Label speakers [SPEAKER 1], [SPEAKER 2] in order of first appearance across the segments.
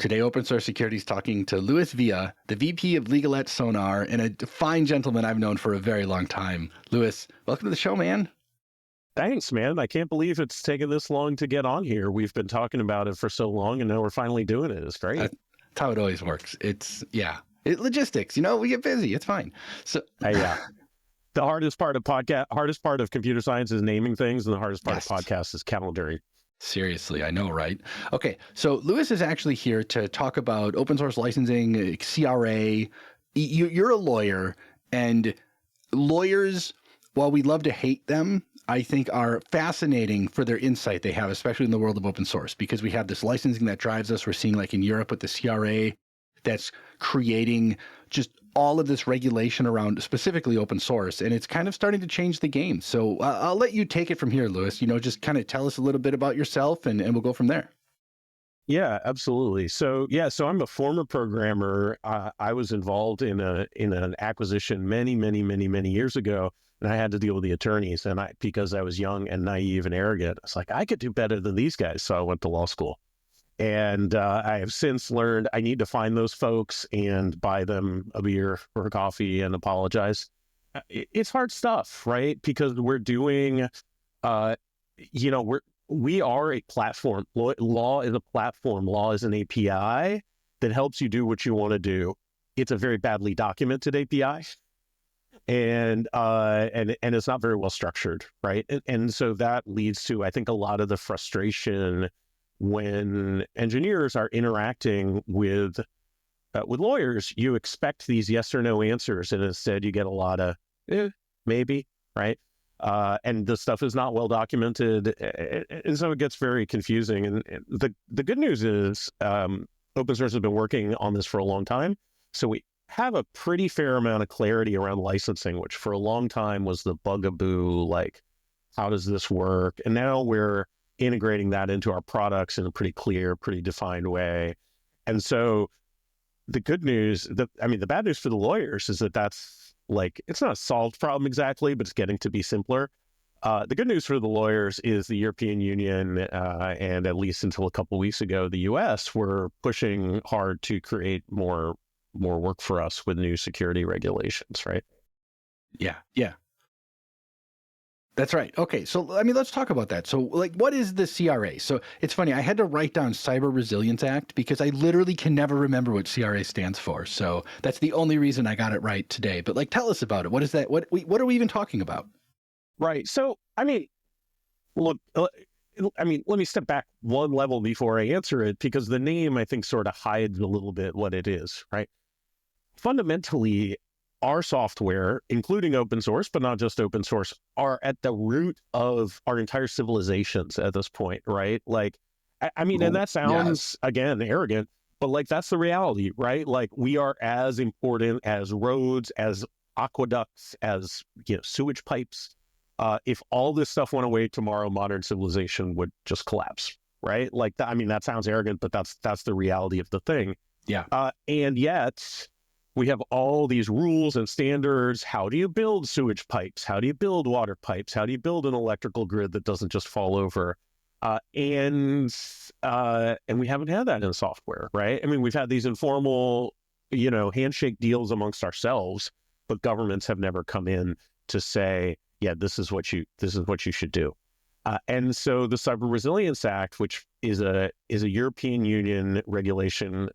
[SPEAKER 1] Today, Open Source Security is talking to Louis Villa, the VP of Legal at Sonar, and a fine gentleman I've known for a very long time. Louis, welcome to the show, man.
[SPEAKER 2] Thanks, man. I can't believe it's taken this long to get on here. We've been talking about it for so long, and now we're finally doing it. It's great.
[SPEAKER 1] That's how it always works. Logistics, we get busy. It's fine. So,
[SPEAKER 2] yeah. The hardest part of computer science is naming things, and the hardest part of podcasts is calendaring.
[SPEAKER 1] Seriously, I know, right? Okay, so Louis is actually here to talk about open source licensing, CRA. You're a lawyer, and lawyers, while we love to hate them, I think are fascinating for their insight they have, especially in the world of open source, because we have this licensing that drives us. We're seeing like in Europe with the CRA that's creating just all of this regulation around specifically open source, and it's kind of starting to change the game. So I'll let you take it from here, Louis. Just kind of tell us a little bit about yourself, and we'll go from there.
[SPEAKER 2] Yeah, absolutely. So I'm a former programmer. I was involved in an acquisition many years ago, and I had to deal with the attorneys. And because I was young and naive and arrogant, I was like, I could do better than these guys. So I went to law school. And I have since learned I need to find those folks and buy them a beer or a coffee and apologize. It's hard stuff, right? Because we're doing, we are a platform. Law is a platform. Law is an API that helps you do what you want to do. It's a very badly documented API, and it's not very well structured, right? And so that leads to, I think, a lot of the frustration when engineers are interacting with lawyers. You expect these yes or no answers, and instead you get a lot of maybe, right? And the stuff is not well documented, and so it gets very confusing. And the good news is open source has been working on this for a long time, so we have a pretty fair amount of clarity around licensing, which for a long time was the bugaboo, like, how does this work? And now we're integrating that into our products in a pretty clear, pretty defined way. And so the good news, the bad news for the lawyers is that's like, it's not a solved problem exactly, but it's getting to be simpler. The good news for the lawyers is the European Union, and at least until a couple of weeks ago, the US, were pushing hard to create more work for us with new security regulations, right?
[SPEAKER 1] Yeah. That's right. Okay, so let's talk about that. So what is the CRA? So it's funny, I had to write down Cyber Resilience Act because I literally can never remember what CRA stands for. So that's the only reason I got it right today. But tell us about it. What is that? What are we even talking about?
[SPEAKER 2] Right. So, look, let me step back one level before I answer it, because the name, I think, sort of hides a little bit what it is, right? Fundamentally, our software, including open source, but not just open source, are at the root of our entire civilizations at this point, right? And that sounds, again, arrogant, but that's the reality, right? We are as important as roads, as aqueducts, as sewage pipes. If all this stuff went away tomorrow, modern civilization would just collapse, right? That sounds arrogant, but that's the reality of the thing.
[SPEAKER 1] Yeah.
[SPEAKER 2] And yet we have all these rules and standards. How do you build sewage pipes? How do you build water pipes? How do you build an electrical grid that doesn't just fall over? And we haven't had that in software, right? We've had these informal, handshake deals amongst ourselves, but governments have never come in to say, yeah, this is what you should do. And so the Cyber Resilience Act, which is a European Union regulation,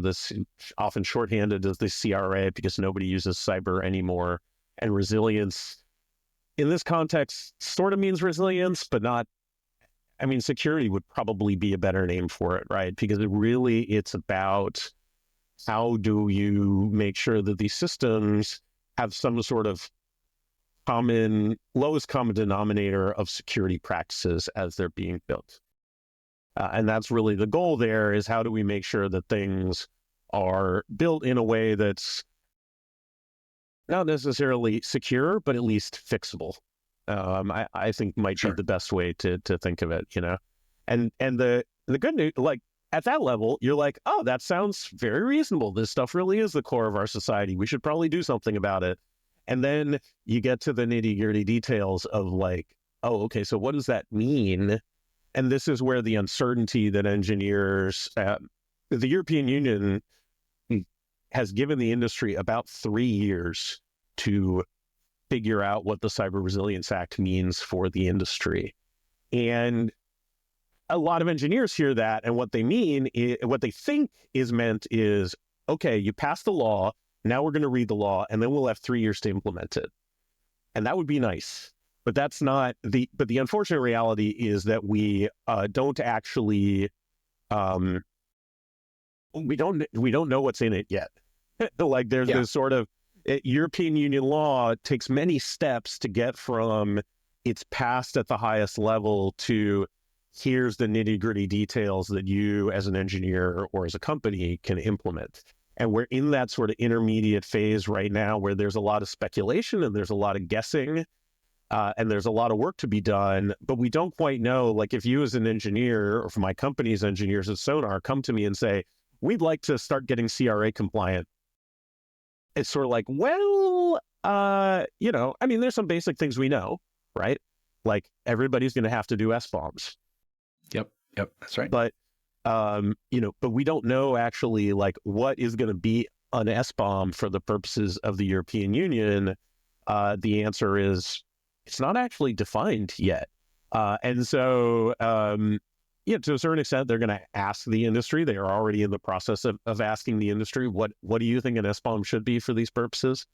[SPEAKER 2] this often shorthanded as the CRA because nobody uses cyber anymore. And resilience in this context sort of means resilience, but not. Security would probably be a better name for it, right? Because it's about how do you make sure that these systems have some sort of lowest common denominator of security practices as they're being built. And that's really the goal there, is how do we make sure that things are built in a way that's not necessarily secure, but at least fixable. I think might be the best way to think of it, And the good news, at that level, you're like, oh, that sounds very reasonable. This stuff really is the core of our society. We should probably do something about it. And then you get to the nitty-gritty details of oh, okay, so what does that mean? And this is where the uncertainty that engineers the European Union has given the industry about 3 years to figure out what the Cyber Resilience Act means for the industry. And a lot of engineers hear that, and what they mean, what they think is meant is, okay, you passed the law, now we're going to read the law, and then we'll have 3 years to implement it. And that would be nice. But that's not but the unfortunate reality is that we don't actually, we don't know what's in it yet. Like there's this sort of European Union law takes many steps to get from it's passed at the highest level to here's the nitty-gritty details that you as an engineer or as a company can implement. And we're in that sort of intermediate phase right now where there's a lot of speculation and there's a lot of guessing and there's a lot of work to be done, but we don't quite know. Like if you as an engineer or for my company's engineers at Sonar come to me and say, we'd like to start getting CRA compliant. It's sort of like, well, you know, I mean, there's some basic things we know, right? Like everybody's going to have to do SBOMs.
[SPEAKER 1] Yep, that's right.
[SPEAKER 2] But, you know, but we don't know actually like what is going to be an SBOM for the purposes of the European Union. The answer is it's not actually defined yet. And so, yeah, to a certain extent, they're going to ask the industry. They are already in the process of asking the industry, what do you think an SBOM should be for these purposes?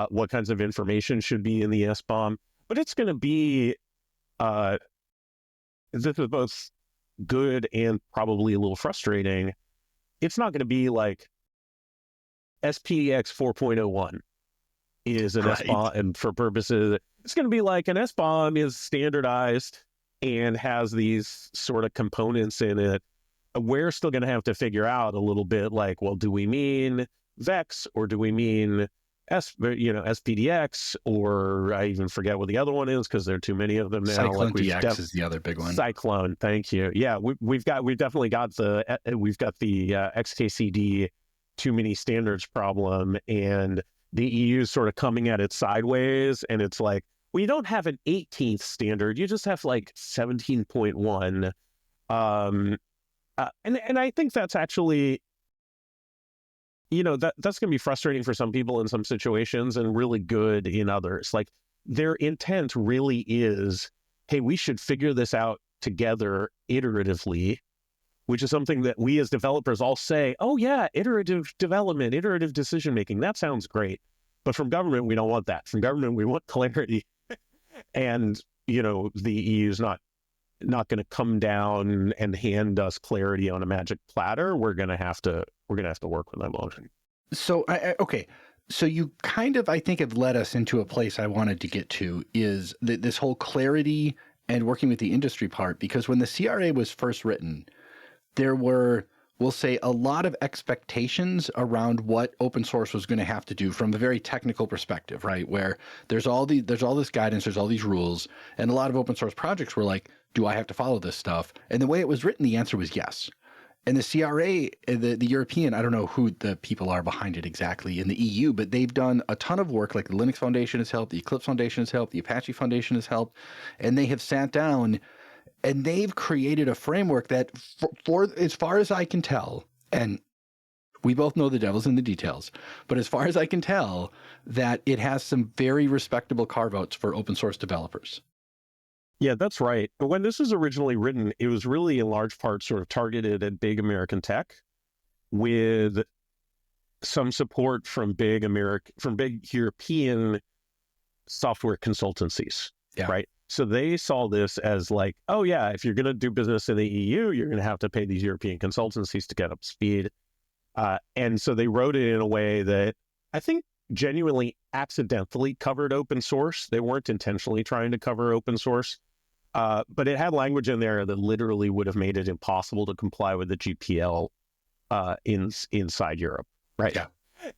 [SPEAKER 2] What kinds of information should be in the SBOM? But it's going to be, this is both good and probably a little frustrating. It's not going to be like SPDX 4.01 is an SBOM, and for purposes, it's going to be like an SBOM is standardized and has these sort of components in it. We're still going to have to figure out a little bit like, well, do we mean VEX or do we mean SPDX, or I even forget what the other one is because there are too many of them now.
[SPEAKER 1] Cyclone DX is the other big one.
[SPEAKER 2] Cyclone, thank you. Yeah, we've definitely got the XKCD too many standards problem, and the EU is sort of coming at it sideways, and it's like, well, you don't have an 18th standard, you just have like 17.1. And I think that's actually, you know, that's going to be frustrating for some people in some situations and really good in others. Like their intent really is, hey, we should figure this out together iteratively, which is something that we as developers all say, oh yeah, iterative development, iterative decision-making, that sounds great. But from government, we don't want that. From government, we want clarity. And, you know, the EU is not going to come down and hand us clarity on a magic platter. We're going to have to work with them on it.
[SPEAKER 1] So, okay. So you kind of, I think, have led us into a place I wanted to get to, is this whole clarity and working with the industry part, because when the CRA was first written, there were, we'll say, a lot of expectations around what open source was going to have to do from a very technical perspective, right? Where there's all this guidance, there's all these rules, and a lot of open source projects were like, do I have to follow this stuff? And the way it was written, the answer was yes. And the CRA, the European, I don't know who the people are behind it exactly in the EU, but they've done a ton of work. Like the Linux Foundation has helped, the Eclipse Foundation has helped, the Apache Foundation has helped, and they have sat down and they've created a framework that, for as far as I can tell, and we both know the devil's in the details, but as far as I can tell, that it has some very respectable carve-outs for open source developers.
[SPEAKER 2] Yeah, that's right. But when this was originally written, it was really in large part sort of targeted at big American tech with some support from big European software consultancies, right? So they saw this as like, oh yeah, if you're going to do business in the EU, you're going to have to pay these European consultancies to get up to speed. And so they wrote it in a way that I think genuinely accidentally covered open source. They weren't intentionally trying to cover open source, but it had language in there that literally would have made it impossible to comply with the GPL inside Europe, right? Yeah.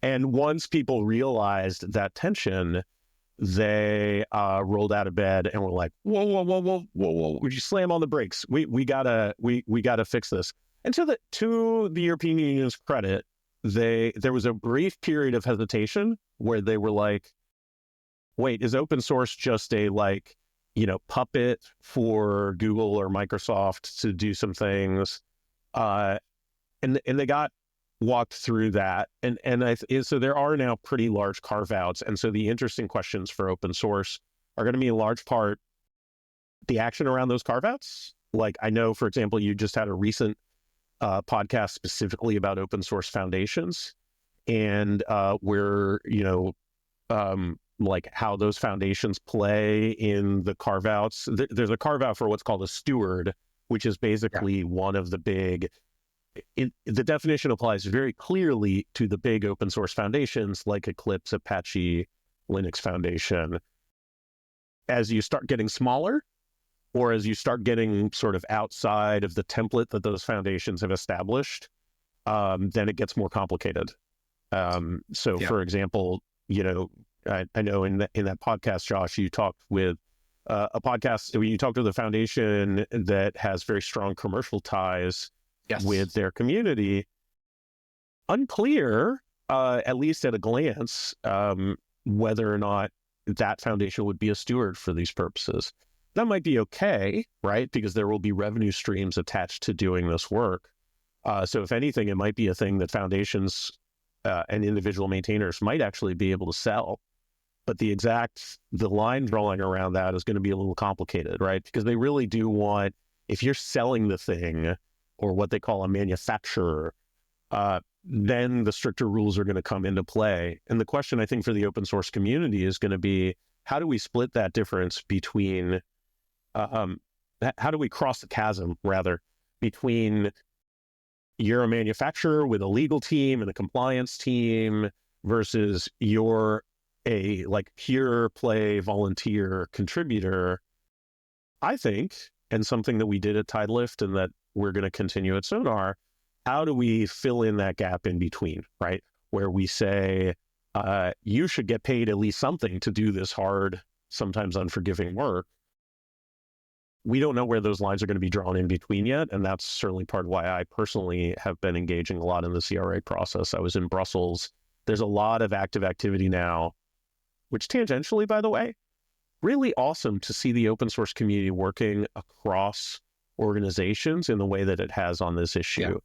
[SPEAKER 2] And once people realized that tension, they rolled out of bed and were like, whoa, would you slam on the brakes? We gotta fix this. And to the European Union's credit, there was a brief period of hesitation where they were like, wait, is open source just a puppet for Google or Microsoft to do some things? And and they got walked through that, and so there are now pretty large carve-outs, and so the interesting questions for open source are going to be in large part the action around those carve-outs. Like, I know, for example, you just had a recent podcast specifically about open source foundations, and where, like how those foundations play in the carve-outs. There's a carve-out for what's called a steward, which is basically one of the big, the definition applies very clearly to the big open source foundations like Eclipse, Apache, Linux Foundation. As you start getting smaller, or as you start getting sort of outside of the template that those foundations have established, then it gets more complicated. For example, I know in that podcast, Josh, you talked with a podcast, you talked with a foundation that has very strong commercial ties with their community. Unclear, at least at a glance, whether or not that foundation would be a steward for these purposes. That might be okay, right? Because there will be revenue streams attached to doing this work. So if anything, it might be a thing that foundations and individual maintainers might actually be able to sell. But the line drawing around that is going to be a little complicated, right? Because they really do want, if you're selling the thing, or what they call a manufacturer, then the stricter rules are going to come into play. And the question, I think, for the open source community is going to be, how do we split that difference between, how do we cross the chasm, rather, between you're a manufacturer with a legal team and a compliance team versus you're a pure play volunteer contributor? I think, and something that we did at Tidelift and that we're going to continue at Sonar, how do we fill in that gap in between, right? Where we say, you should get paid at least something to do this hard, sometimes unforgiving work. We don't know where those lines are going to be drawn in between yet, and that's certainly part of why I personally have been engaging a lot in the CRA process. I was in Brussels. There's a lot of active activity now, which tangentially, by the way, really awesome to see the open source community working across organizations in the way that it has on this issue.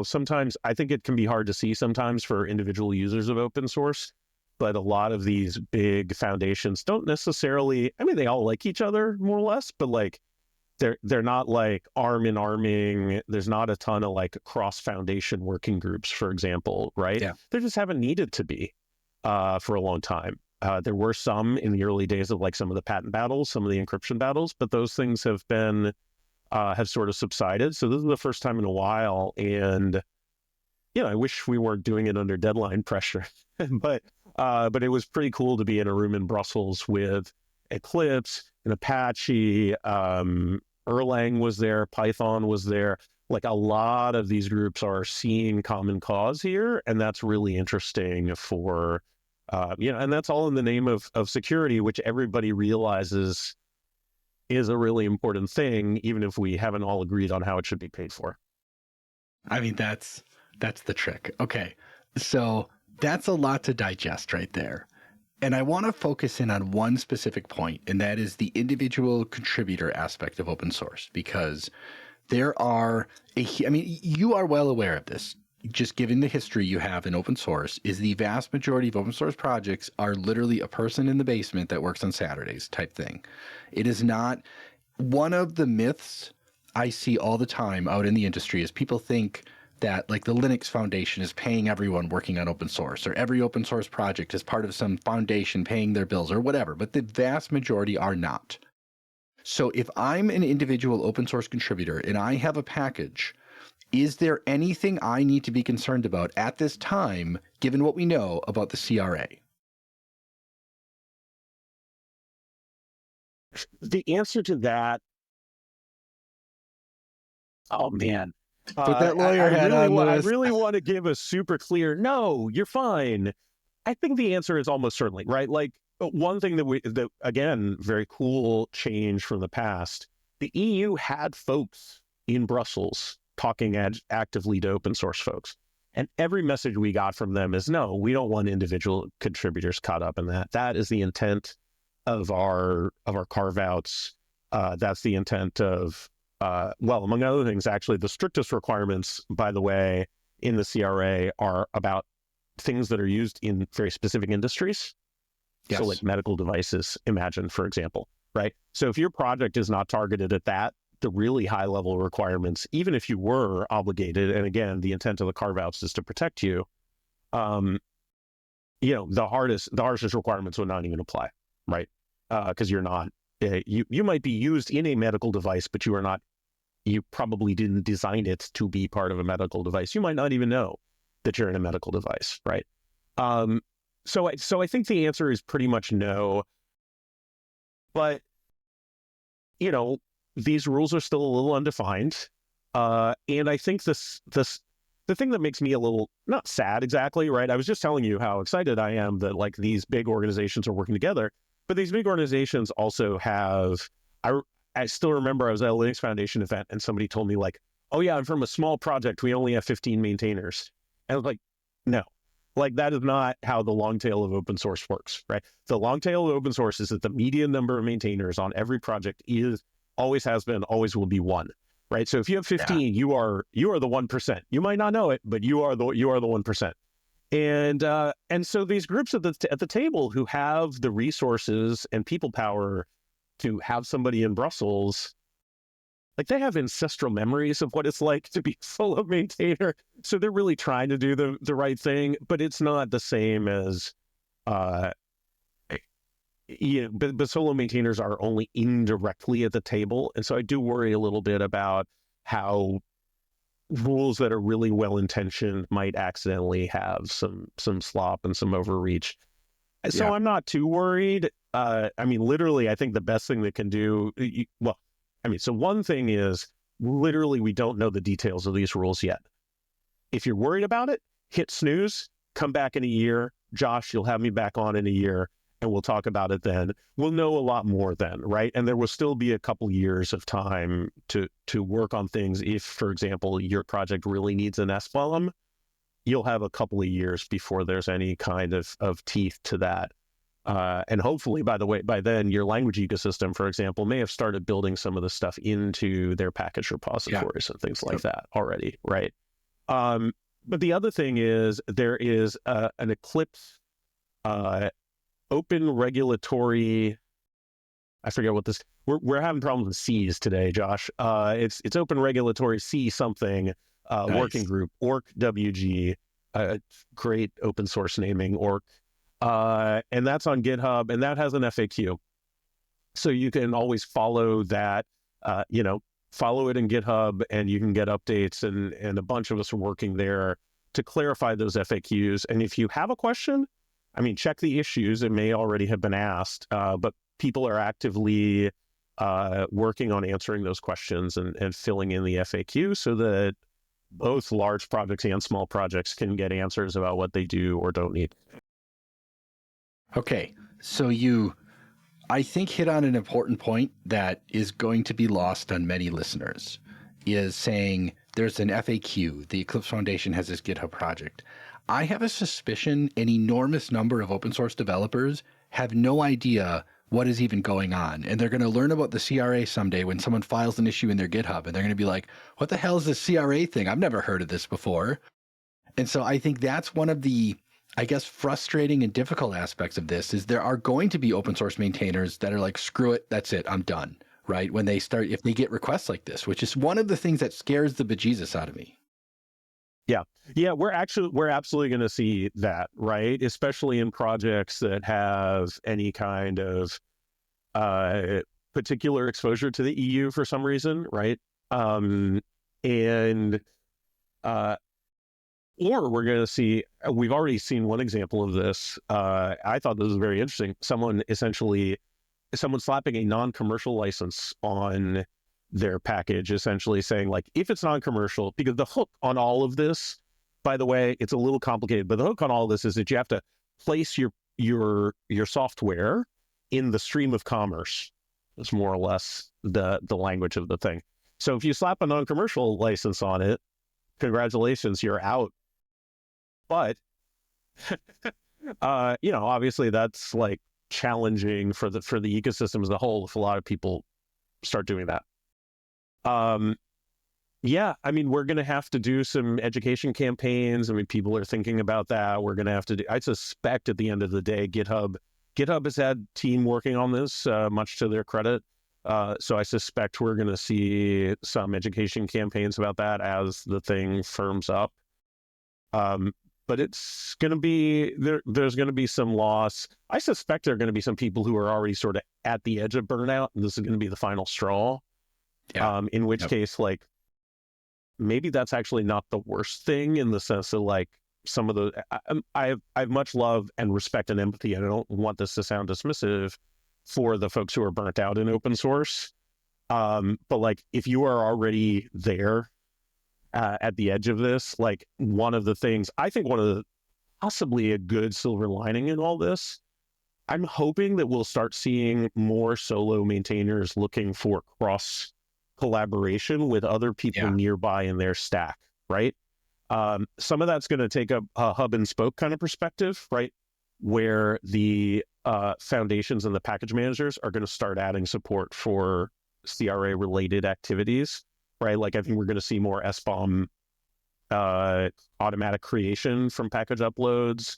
[SPEAKER 2] Sometimes I think it can be hard to see sometimes for individual users of open source, but a lot of these big foundations don't necessarily, I mean, they all like each other more or less, but they're not arm in arming. There's not a ton of cross foundation working groups, for example, right? Yeah. They just haven't needed to be for a long time. There were some in the early days of some of the patent battles, some of the encryption battles, but those things have been, have sort of subsided. So this is the first time in a while. And, I wish we weren't doing it under deadline pressure, but it was pretty cool to be in a room in Brussels with Eclipse and Apache, Erlang was there, Python was there. A lot of these groups are seeing common cause here. And that's really interesting for, and that's all in the name of security, which everybody realizes is a really important thing, even if we haven't all agreed on how it should be paid for.
[SPEAKER 1] I mean, that's the trick. Okay. So that's a lot to digest right there. And I want to focus in on one specific point, and that is the individual contributor aspect of open source, because there are you are well aware of this. Just given the history you have in open source, is the vast majority of open source projects are literally a person in the basement that works on Saturdays type thing. It is not one of the myths I see all the time out in the industry is people think that the Linux Foundation is paying everyone working on open source, or every open source project is part of some foundation paying their bills or whatever, but the vast majority are not. So if I'm an individual open source contributor and I have a package, is there anything I need to be concerned about at this time, given what we know about the CRA?
[SPEAKER 2] The answer to that, oh man.
[SPEAKER 1] Put that lawyer hat on, Louis.
[SPEAKER 2] I really want to give a super clear, no, you're fine. I think the answer is almost certainly, right? One thing that again, very cool change from the past, the EU had folks in Brussels talking actively to open source folks. And every message we got from them is, no, we don't want individual contributors caught up in that. That is the intent of our carve-outs. That's the intent of well, among other things, actually, the strictest requirements, by the way, in the CRA are about things that are used in very specific industries.
[SPEAKER 1] Yes.
[SPEAKER 2] So like medical devices, imagine, for example, right? So if your project is not targeted at that, the really high level requirements, even if you were obligated, and again, the intent of the carve-outs is to protect you, the harshest requirements would not even apply, right? Because you're not, you might be used in a medical device, but you probably didn't design it to be part of a medical device. You might not even know that you're in a medical device, right? So I think the answer is pretty much no. But, these rules are still a little undefined. And I think the thing that makes me a little, not sad exactly, right? I was just telling you how excited I am that like these big organizations are working together, but these big organizations also have, I still remember I was at a Linux Foundation event and somebody told me like, oh yeah, I'm from a small project. We only have 15 maintainers. And I was like, no, like that is not how the long tail of open source works, right? The long tail of open source is that the median number of maintainers on every project always has been, always will be one, right? So if you have 15, you are the 1%. You might not know it, but you are the 1%. And so these groups at the table who have the resources and people power to have somebody in Brussels, like they have ancestral memories of what it's like to be solo maintainer. So they're really trying to do the right thing, but it's not the same as, but solo maintainers are only indirectly at the table. And so I do worry a little bit about how rules that are really well-intentioned might accidentally have some slop and some overreach. So I'm not too worried. Literally, I think the best thing that can do, so one thing is literally we don't know the details of these rules yet. If you're worried about it, hit snooze, come back in a year. Josh, you'll have me back on in a year and we'll talk about it then. We'll know a lot more then, right? And there will still be a couple years of time to work on things. If, for example, your project really needs an SBOM, you'll have a couple of years before there's any kind of teeth to that. And hopefully, by the way, by then, your language ecosystem, for example, may have started building some of the stuff into their package repositories and things like that already, right? But the other thing is there is an Eclipse open regulatory, I forget what this, we're having problems with C's today, Josh. It's open regulatory C something working group, ORC-WG, great open source naming, ORC. And that's on GitHub, and that has an FAQ. So you can always follow that, follow it in GitHub, and you can get updates, and a bunch of us are working there to clarify those FAQs. And if you have a question, check the issues. It may already have been asked, but people are actively working on answering those questions and filling in the FAQ so that both large projects and small projects can get answers about what they do or don't need.
[SPEAKER 1] Okay, so I think, hit on an important point that is going to be lost on many listeners, is saying there's an FAQ. The Eclipse Foundation has this GitHub project. I have a suspicion an enormous number of open source developers have no idea what is even going on. And they're going to learn about the CRA someday when someone files an issue in their GitHub, and they're going to be like, what the hell is this CRA thing? I've never heard of this before. And so I think that's one of the, I guess, frustrating and difficult aspects of this is there are going to be open source maintainers that are like, screw it, that's it, I'm done, right? When they start, if they get requests like this, which is one of the things that scares the bejesus out of me.
[SPEAKER 2] Yeah, we're absolutely going to see that, right? Especially in projects that have any kind of particular exposure to the EU for some reason, right? Or we're going to see, we've already seen one example of this. I thought this was very interesting. Someone slapping a non-commercial license on their package, essentially saying like, if it's non-commercial, because the hook on all of this, by the way, it's a little complicated, but the hook on all of this is that you have to place your software in the stream of commerce. It's more or less the language of the thing. So if you slap a non-commercial license on it, congratulations, you're out. But obviously that's like challenging for the ecosystem as a whole if a lot of people start doing that. Um, yeah, I mean, we're going to have to do some education campaigns. I mean, people are thinking about that. We're going to have to do, I suspect at the end of the day, GitHub has had team working on this, much to their credit. So I suspect we're going to see some education campaigns about that as the thing firms up. But it's going to be there's going to be some loss. I suspect there are going to be some people who are already sort of at the edge of burnout, and this is going to be the final straw.
[SPEAKER 1] Yeah.
[SPEAKER 2] In which
[SPEAKER 1] Yep.
[SPEAKER 2] case, like, maybe that's actually not the worst thing, in the sense of, like, some of the I have much love and respect and empathy, and I don't want this to sound dismissive for the folks who are burnt out in open source. But like, if you are already there at the edge of this, like, one of the things I think, one of the possibly a good silver lining in all this, I'm hoping that we'll start seeing more solo maintainers looking for cross collaboration with other people
[SPEAKER 1] Yeah.
[SPEAKER 2] nearby in their stack, right? Some of that's going to take a hub and spoke kind of perspective, right? Where the foundations and the package managers are going to start adding support for CRA related activities, right? Like, I think we're going to see more SBOM automatic creation from package uploads.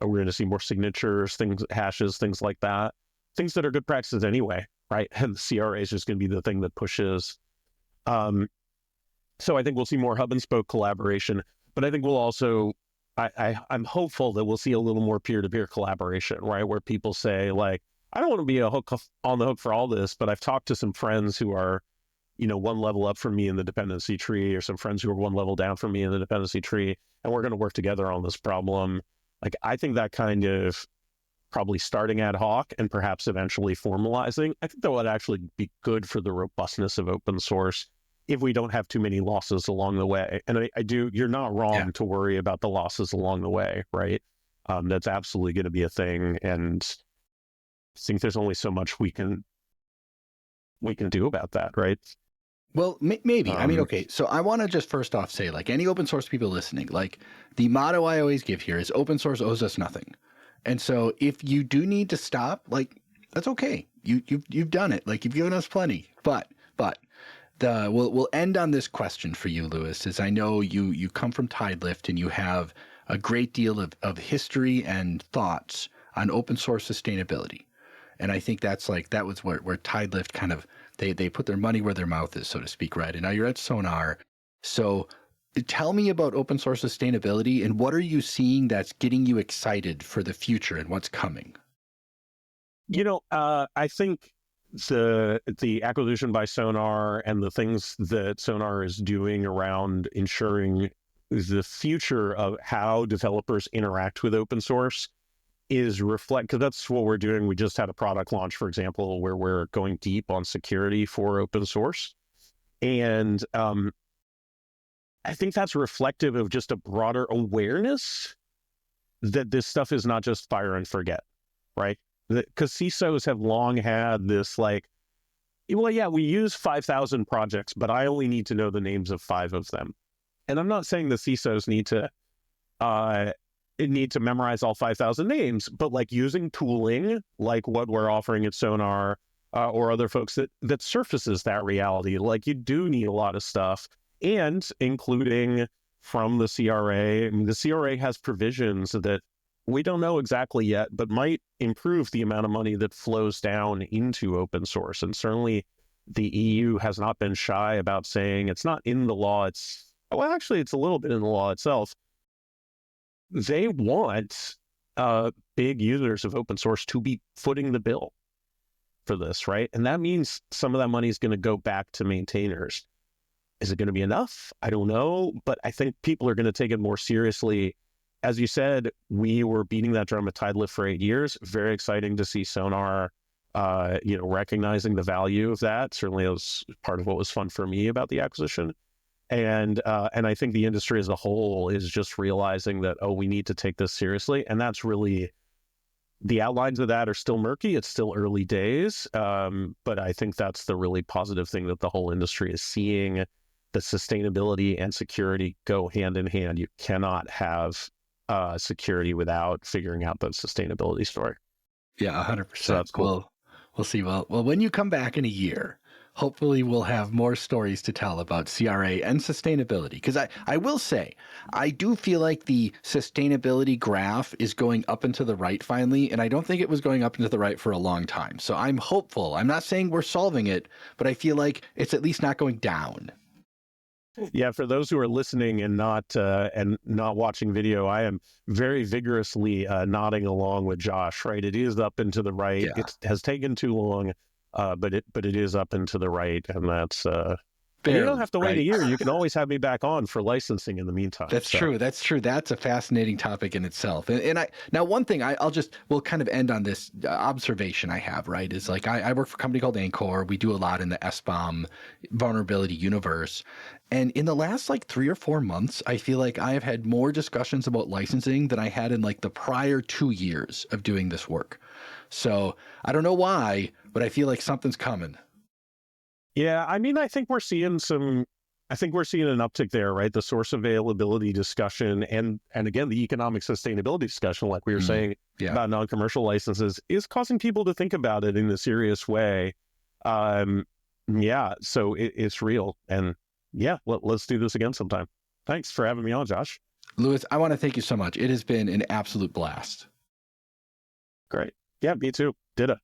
[SPEAKER 2] We're going to see more signatures, things, hashes, things like that, things that are good practices anyway, right? And the CRA is just going to be the thing that pushes. So I think we'll see more hub and spoke collaboration, but I think we'll also, I'm hopeful that we'll see a little more peer-to-peer collaboration, right? Where people say, like, I don't want to be on the hook for all this, but I've talked to some friends who are, one level up from me in the dependency tree, or some friends who are one level down from me in the dependency tree, and we're going to work together on this problem. Like, I think that kind of probably starting ad hoc and perhaps eventually formalizing, I think that would actually be good for the robustness of open source if we don't have too many losses along the way. And I do, you're not
[SPEAKER 1] Yeah.
[SPEAKER 2] wrong to worry about the losses along the way, right? That's absolutely going to be a thing. And I think there's only so much we can do about that, right?
[SPEAKER 1] Well, maybe. I mean,
[SPEAKER 2] Um,
[SPEAKER 1] okay. So I want to just first off say, like, any open source people listening, like, the motto I always give here is open source owes us nothing. And so if you do need to stop, like, that's okay. You've done it. Like, you've given us plenty. But we'll end on this question for you, Lewis, is I know you come from Tidelift and you have a great deal of history and thoughts on open source sustainability. And I think that's like, that was where Tidelift kind of, they put their money where their mouth is, so to speak, right? And now you're at Sonar. So tell me about open source sustainability, and what are you seeing that's getting you excited for the future and what's coming?
[SPEAKER 2] I think the acquisition by Sonar and the things that Sonar is doing around ensuring the future of how developers interact with open source is because that's what we're doing. We just had a product launch, for example, where we're going deep on security for open source. And I think that's reflective of just a broader awareness that this stuff is not just fire and forget, right? Because CISOs have long had this, like, well, yeah, we use 5,000 projects, but I only need to know the names of 5 of them. And I'm not saying the CISOs need to memorize all 5,000 names, but, like, using tooling like what we're offering at Sonar, or other folks that surfaces that reality. Like, you do need a lot of stuff, and including from the CRA. I mean, the CRA has provisions that we don't know exactly yet, but might improve the amount of money that flows down into open source. And certainly the EU has not been shy about saying it's not in the law. Well, actually, it's a little bit in the law itself. They want big users of open source to be footing the bill for this, right? And that means some of that money is going to go back to maintainers. Is it going to be enough? I don't know, but I think people are going to take it more seriously. As you said, we were beating that drum at Tidelift for 8 years. Very exciting to see Sonar, recognizing the value of that. Certainly, it was part of what was fun for me about the acquisition. And I think the industry as a whole is just realizing that, oh, we need to take this seriously. And that's really, the outlines of that are still murky. It's still early days. But I think that's the really positive thing that the whole industry is seeing, that sustainability and security go hand in hand. You cannot have security without figuring out the sustainability story.
[SPEAKER 1] Yeah,
[SPEAKER 2] So
[SPEAKER 1] 100%.
[SPEAKER 2] that's cool.
[SPEAKER 1] We'll see. Well, when you come back in a year, hopefully we'll have more stories to tell about CRA and sustainability. Because I will say, I do feel like the sustainability graph is going up and to the right finally, and I don't think it was going up and to the right for a long time. So I'm hopeful. I'm not saying we're solving it, but I feel like it's at least not going down.
[SPEAKER 2] Yeah, for those who are listening and not watching video, I am very vigorously nodding along with Josh. Right, it is up and to the right.
[SPEAKER 1] Yeah.
[SPEAKER 2] It has taken too long, but it is up and to the right, and that's and you don't
[SPEAKER 1] Barely,
[SPEAKER 2] have to wait a
[SPEAKER 1] right?
[SPEAKER 2] year. You can always have me back on for licensing in the meantime.
[SPEAKER 1] That's
[SPEAKER 2] So
[SPEAKER 1] true. That's true. That's a fascinating topic in itself. And I now one thing we'll kind of end on this observation I have, right? Is like I work for a company called Anchor. We do a lot in the SBOM vulnerability universe. And in the last like 3 or 4 months, I feel like I have had more discussions about licensing than I had in like the prior 2 years of doing this work. So I don't know why, but I feel like something's coming.
[SPEAKER 2] yeah, I mean, I think we're seeing an uptick there, right? The source availability discussion and again the economic sustainability discussion, like we were saying
[SPEAKER 1] Yeah.
[SPEAKER 2] about non-commercial licenses, is causing people to think about it in a serious way. Yeah, so it's real, and yeah, let's do this again sometime. Thanks for having me on, Josh.
[SPEAKER 1] Louis, I want to thank you so much. It has been an absolute blast.
[SPEAKER 2] Great. Yeah, me too. Ditto.